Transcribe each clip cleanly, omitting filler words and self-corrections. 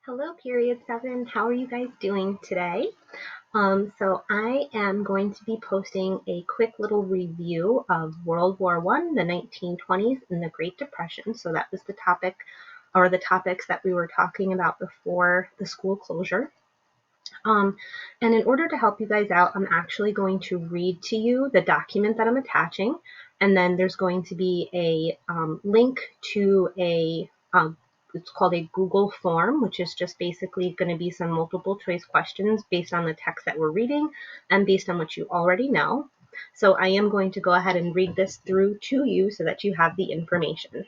Hello, Period 7. How are you guys doing today? So I am going to be posting a quick little review of World War I, the 1920s, and the Great Depression. So that was the topic or the topics that we were talking about before the school closure. And in order to help you guys out, I'm actually going to read to you the document that I'm attaching, and then there's going to be a link to it's called a Google form, which is just basically going to be some multiple choice questions based on the text that we're reading and based on what you already know. So I am going to go ahead and read this through to you so that you have the information.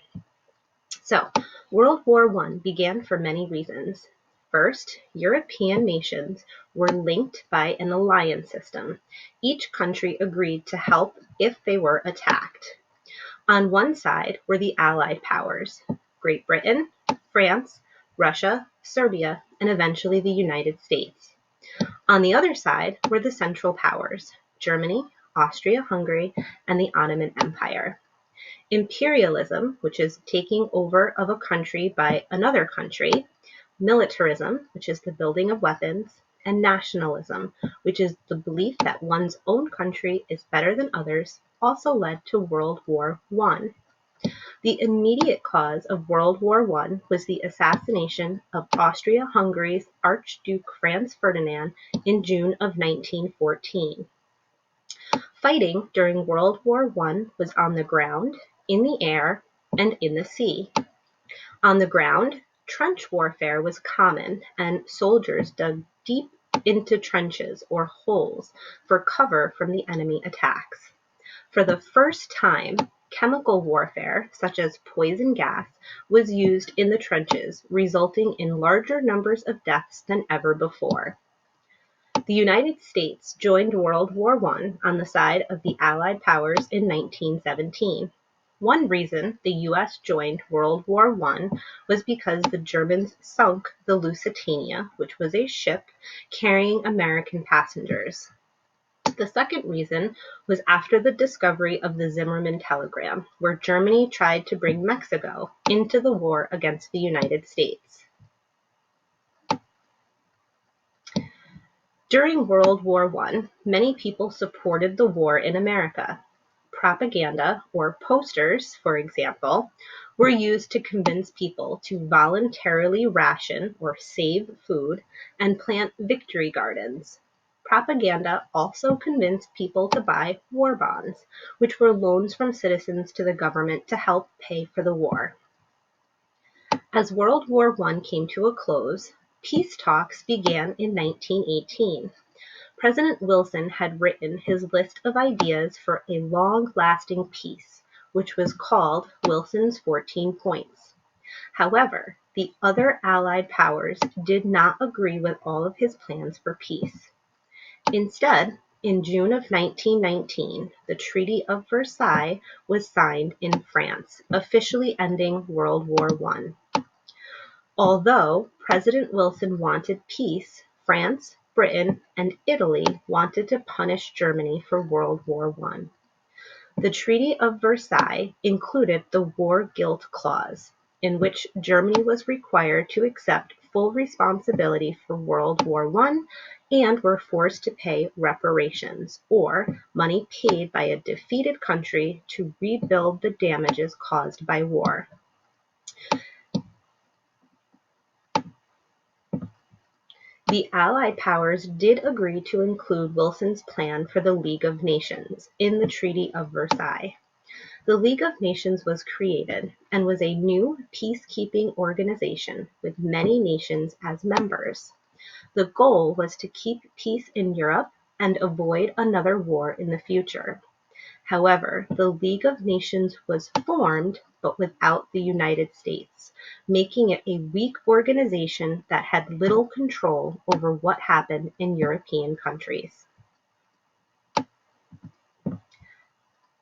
So, World War I began for many reasons. First, European nations were linked by an alliance system. Each country agreed to help if they were attacked. On one side were the Allied powers, Great Britain, France, Russia, Serbia, and eventually the United States. On the other side were the Central Powers, Germany, Austria-Hungary, and the Ottoman Empire. Imperialism, which is taking over of a country by another country, militarism, which is the building of weapons, and nationalism, which is the belief that one's own country is better than others, also led to World War I. The immediate cause of World War I was the assassination of Austria-Hungary's Archduke Franz Ferdinand in June of 1914. Fighting during World War I was on the ground, in the air, and in the sea. On the ground, trench warfare was common, and soldiers dug deep into trenches or holes for cover from the enemy attacks. For the first time, chemical warfare, such as poison gas, was used in the trenches, resulting in larger numbers of deaths than ever before. The United States joined World War I on the side of the Allied powers in 1917. One reason the U.S. joined World War I was because the Germans sunk the Lusitania, which was a ship carrying American passengers. The second reason was after the discovery of the Zimmermann telegram, where Germany tried to bring Mexico into the war against the United States. During World War I, many people supported the war in America. Propaganda, or posters, for example, were used to convince people to voluntarily ration or save food and plant victory gardens. Propaganda also convinced people to buy war bonds, which were loans from citizens to the government to help pay for the war. As World War I came to a close, peace talks began in 1918. President Wilson had written his list of ideas for a long-lasting peace, which was called Wilson's 14 Points. However, the other Allied powers did not agree with all of his plans for peace. Instead, in June of 1919, the Treaty of Versailles was signed in France, officially ending World War I. Although President Wilson wanted peace, France, Britain, and Italy wanted to punish Germany for World War I. The Treaty of Versailles included the War Guilt Clause, in which Germany was required to accept full responsibility for World War I and were forced to pay reparations, or money paid by a defeated country to rebuild the damages caused by war. The Allied powers did agree to include Wilson's plan for the League of Nations in the Treaty of Versailles. The League of Nations was created and was a new peacekeeping organization with many nations as members. The goal was to keep peace in Europe and avoid another war in the future. However, the League of Nations was formed, but without the United States, making it a weak organization that had little control over what happened in European countries.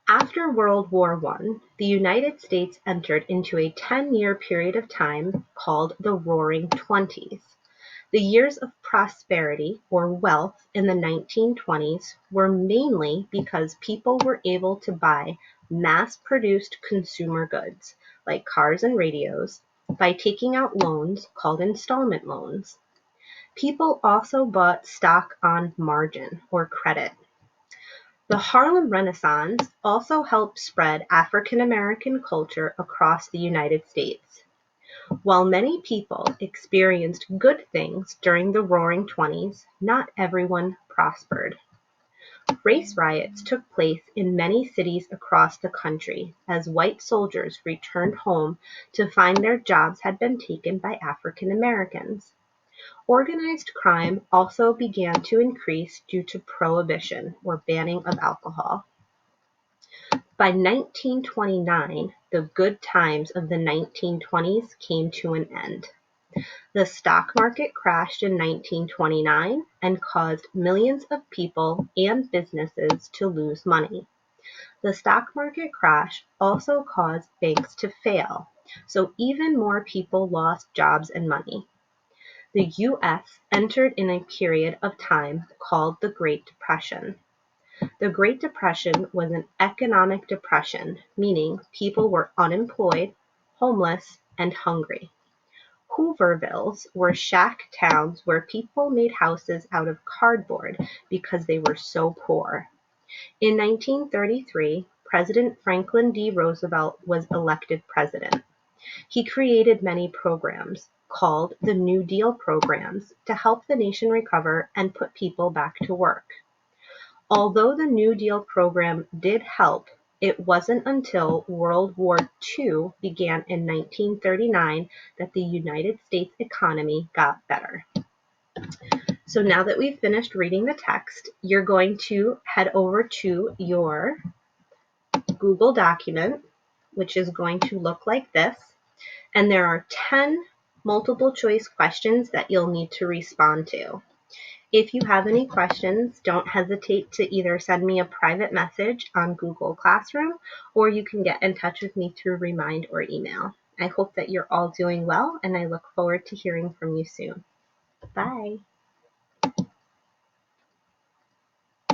After World War I, the United States entered into a 10-year period of time called the Roaring Twenties. The years of prosperity or wealth in the 1920s were mainly because people were able to buy mass-produced consumer goods like cars and radios, by taking out loans called installment loans. People also bought stock on margin or credit. The Harlem Renaissance also helped spread African American culture across the United States. While many people experienced good things during the Roaring Twenties, not everyone prospered. Race riots took place in many cities across the country as white soldiers returned home to find their jobs had been taken by African Americans. Organized crime also began to increase due to prohibition or banning of alcohol. By 1929, the good times of the 1920s came to an end. The stock market crashed in 1929 and caused millions of people and businesses to lose money. The stock market crash also caused banks to fail, so even more people lost jobs and money. The U.S. entered in a period of time called the Great Depression. The Great Depression was an economic depression, meaning people were unemployed, homeless, and hungry. Hoovervilles were shack towns where people made houses out of cardboard because they were so poor. In 1933, President Franklin D. Roosevelt was elected president. He created many programs, called the New Deal programs, to help the nation recover and put people back to work. Although the New Deal program did help, it wasn't until World War II began in 1939 that the United States economy got better. So now that we've finished reading the text, you're going to head over to your Google document, which is going to look like this. And there are 10 multiple choice questions that you'll need to respond to. If you have any questions, don't hesitate to either send me a private message on Google Classroom, or you can get in touch with me through Remind or email. I hope that you're all doing well, and I look forward to hearing from you soon. Bye.